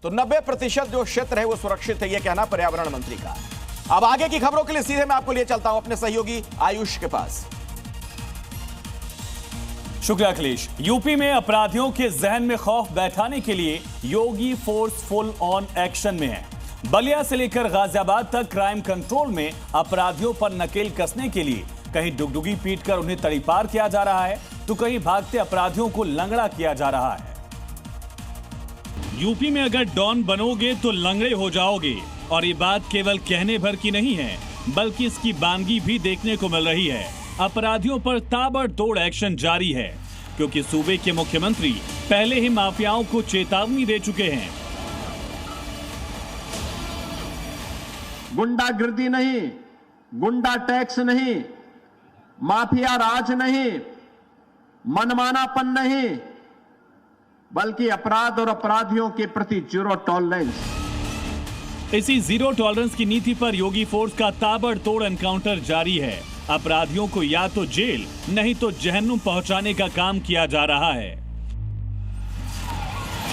तो 90% जो क्षेत्र है वो सुरक्षित है, यह कहना पर्यावरण मंत्री का। अब आगे की खबरों के लिए सीधे मैं आपको लिए चलता हूं अपने सहयोगी आयुष के पास। शुक्रिया अखिलेश। यूपी में अपराधियों के जहन में खौफ बैठाने के लिए योगी फोर्स फुल ऑन एक्शन में है। बलिया से लेकर गाजियाबाद तक क्राइम कंट्रोल में अपराधियों पर नकेल कसने के लिए कहीं डुगडुगी पीटकर उन्हें तड़ीपार किया जा रहा है, तो कहीं भागते अपराधियों को लंगड़ा किया जा रहा है। यूपी में अगर डॉन बनोगे तो लंगड़े हो जाओगे, और ये बात केवल कहने भर की नहीं है, बल्कि इसकी बानगी भी देखने को मिल रही है। अपराधियों पर ताबड़तोड़ एक्शन जारी है, क्योंकि सूबे के मुख्यमंत्री पहले ही माफियाओं को चेतावनी दे चुके हैं। गुंडागिर्दी नहीं, गुंडा टैक्स नहीं, माफिया राज नहीं, मनमानापन नहीं, बल्कि अपराध और अपराधियों के प्रति जीरो टॉलरेंस। इसी जीरो टॉलरेंस की नीति पर योगी फोर्स का ताबड़तोड़ एनकाउंटर जारी है। अपराधियों को या तो जेल नहीं तो जहन्नुम पहुंचाने का काम किया जा रहा है।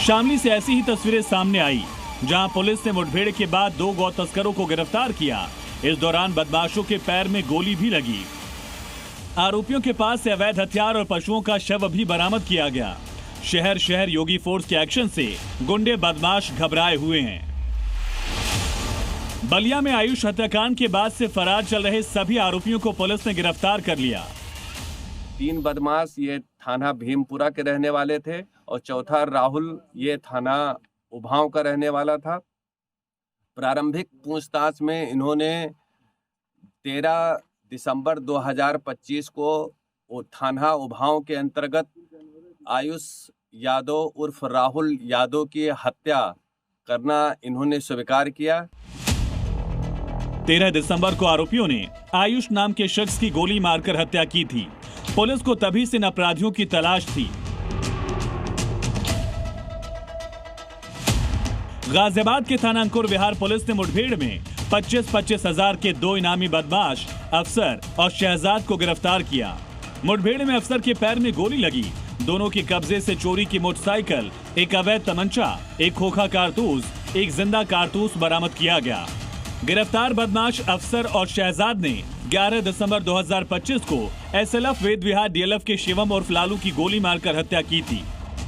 शामली से ऐसी ही तस्वीरें सामने आई, जहां पुलिस ने मुठभेड़ के बाद 2 गौ तस्करों को गिरफ्तार किया। इस दौरान बदमाशों के पैर में गोली भी लगी। आरोपियों के पास से अवैध हथियार और पशुओं का शव भी बरामद किया गया। शहर शहर योगी फोर्स के एक्शन से गुंडे बदमाश घबराए हुए हैं। बलिया में आयुष हत्याकांड के बाद से फरार चल रहे सभी आरोपियों को पुलिस ने गिरफ्तार कर लिया। 3 बदमाश ये थाना भीमपुरा के रहने वाले थे और चौथा राहुल ये थाना उभाव का रहने वाला था। प्रारंभिक पूछताछ में इन्होंने 13 दिसंबर 2025 को थाना उभाव के अंतर्गत आयुष यादव उर्फ राहुल यादव की हत्या करना इन्होंने स्वीकार किया। 13 दिसंबर को आरोपियों ने आयुष नाम के शख्स की गोली मारकर हत्या की थी। पुलिस को तभी से इन अपराधियों की तलाश थी। गाजियाबाद के थाना अंकुर विहार पुलिस ने मुठभेड़ में 25-25 हजार के 2 इनामी बदमाश अफसर और शहजाद को गिरफ्तार किया। मुठभेड़ में अफसर के पैर में गोली लगी। दोनों के कब्जे से चोरी की मोटरसाइकिल, एक अवैध तमंचा, एक खोखा कारतूस, एक जिंदा कारतूस बरामद किया गया। गिरफ्तार बदमाश अफसर और शहजाद ने 11 दिसंबर 2025 को एसएलएफ वेद विहार डीएलएफ के शिवम और लालू की गोली मारकर हत्या की थी।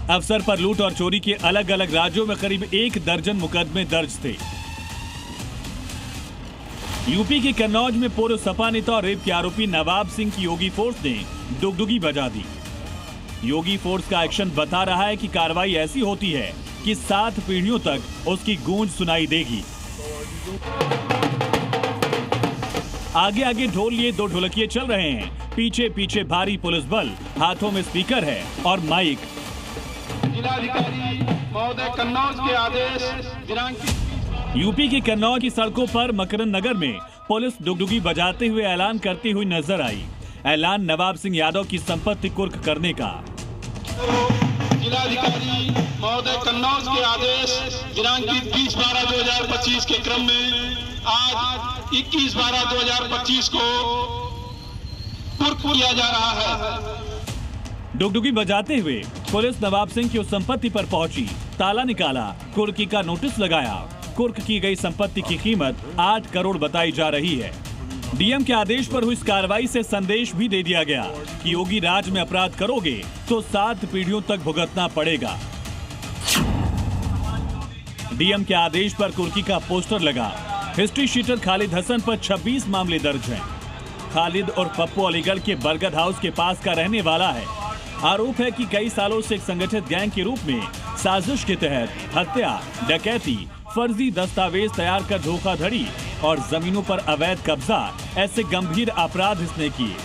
अफसर पर लूट और चोरी के अलग अलग राज्यों में करीब 1 दर्जन मुकदमे दर्ज थे। यूपी के कन्नौज में पूर्व सपा नेता और रेप के आरोपी नवाब सिंह की योगी फोर्स ने डुगडुगी बजा दी। योगी फोर्स का एक्शन बता रहा है कि कार्रवाई ऐसी होती है कि 7 पीढ़ियों तक उसकी गूंज सुनाई देगी। आगे आगे ढोल लिए 2 ढोलकिए चल रहे हैं, पीछे पीछे भारी पुलिस बल, हाथों में स्पीकर है और माइक। जिलाधिकारी महोदय कन्नौज के आदेश यूपी के कन्नौज की सड़कों पर मकरन नगर में पुलिस डुगडुगी बजाते हुए ऐलान करती हुई नजर आई। ऐलान नवाब सिंह यादव की संपत्ति कुर्क करने का। जिलाधिकारी महोदय कन्नौज के आदेश दिनांक 20/12/2025 के क्रम में आज 21/12/2025 को कुर्क किया जा रहा है। डुगडुगी बजाते हुए पुलिस नवाब सिंह की उस संपत्ति पर पहुंची, ताला निकाला, कुर्की का नोटिस लगाया। कुर्क की गई संपत्ति की कीमत 8 करोड़ बताई जा रही है। डीएम के आदेश पर हुई इस कार्रवाई से संदेश भी दे दिया गया कि योगी राज में अपराध करोगे तो 7 पीढ़ियों तक भुगतना पड़ेगा। डीएम के आदेश पर कुर्की का पोस्टर लगा। हिस्ट्री शीटर खालिद हसन पर 26 मामले दर्ज हैं। खालिद और पप्पू अलीगढ़ के बरगद हाउस के पास का रहने वाला है। आरोप है कि कई सालों से एक संगठित गैंग के रूप में साजिश के तहत हत्या, डकैती, फर्जी दस्तावेज तैयार कर धोखाधड़ी और जमीनों पर अवैध कब्जा ऐसे गंभीर अपराध इसने किए।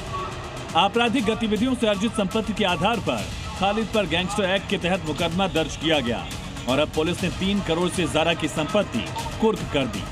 आपराधिक गतिविधियों से अर्जित संपत्ति के आधार पर खालिद पर गैंगस्टर एक्ट के तहत मुकदमा दर्ज किया गया और अब पुलिस ने 3 करोड़ से ज्यादा की संपत्ति कुर्क कर दी।